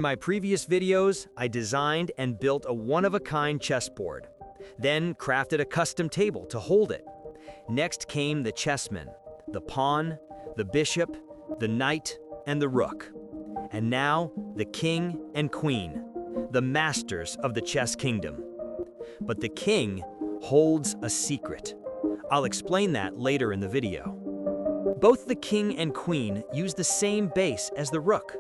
In my previous videos, I designed and built a one-of-a-kind chessboard, then crafted a custom table to hold it. Next came the chessmen, the pawn, the bishop, the knight, and the rook. And now, the king and queen, the masters of the chess kingdom. But the king holds a secret. I'll explain that later in the video. Both the king and queen use the same base as the rook.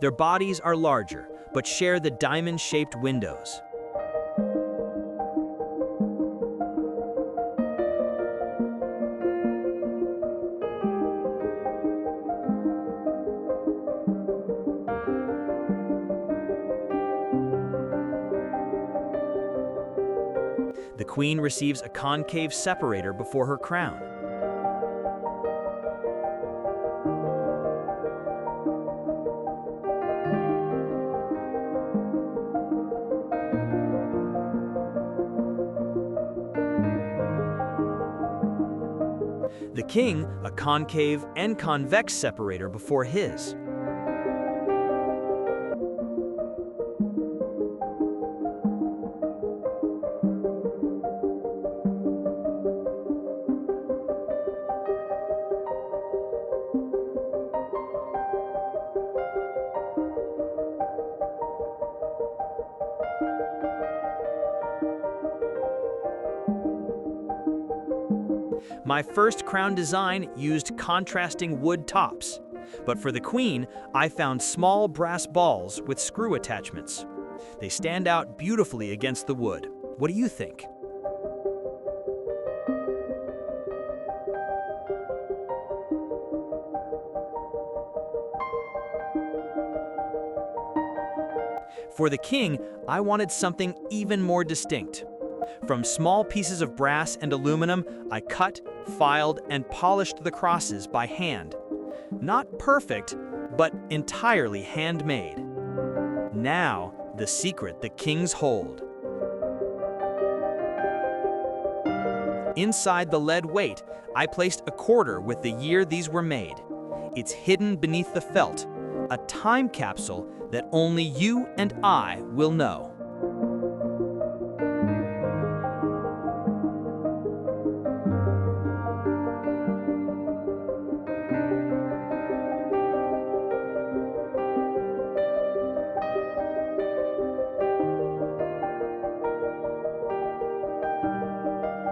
Their bodies are larger, but share the diamond-shaped windows. The queen receives a concave separator before her crown. The king, a concave and convex separator before his. My first crown design used contrasting wood tops, but for the queen, I found small brass balls with screw attachments. They stand out beautifully against the wood. What do you think? For the king, I wanted something even more distinct. From small pieces of brass and aluminum, I cut, filed, and polished the crosses by hand. Not perfect, but entirely handmade. Now, the secret the kings hold. Inside the lead weight, I placed a quarter with the year these were made. It's hidden beneath the felt, a time capsule that only you and I will know.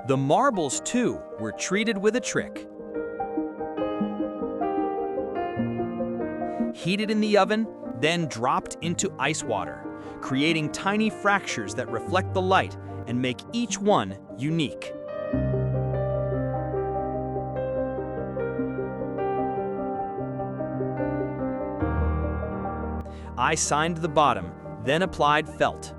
The marbles, too, were treated with a trick. Heated in the oven, then dropped into ice water, creating tiny fractures that reflect the light and make each one unique. I signed the bottom, then applied felt.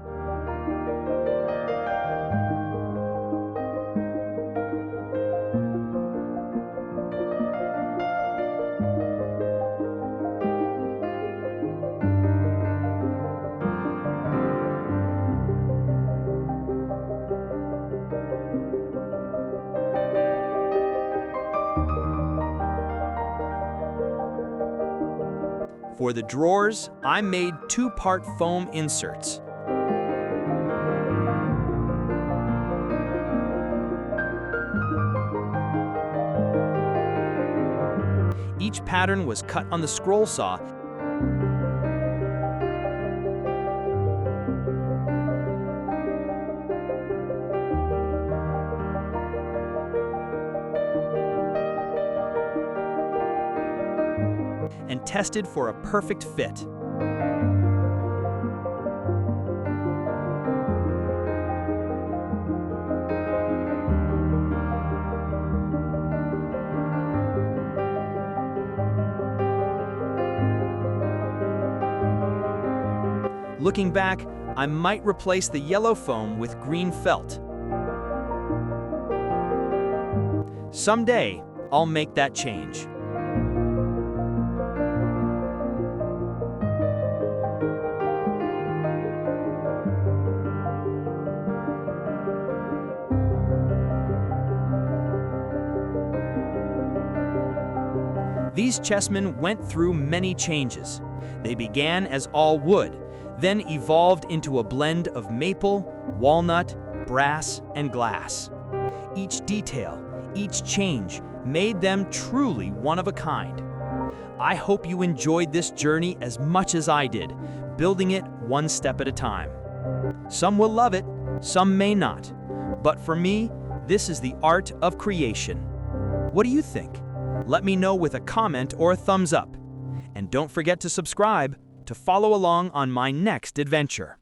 For the drawers, I made two-part foam inserts. Each pattern was cut on the scroll saw and tested for a perfect fit. Looking back, I might replace the yellow foam with green felt. Someday, I'll make that change. These chessmen went through many changes. They began as all wood, then evolved into a blend of maple, walnut, brass, and glass. Each detail, each change made them truly one of a kind. I hope you enjoyed this journey as much as I did, building it one step at a time. Some will love it, some may not. But for me, this is the art of creation. What do you think? Let me know with a comment or a thumbs up. And don't forget to subscribe to follow along on my next adventure.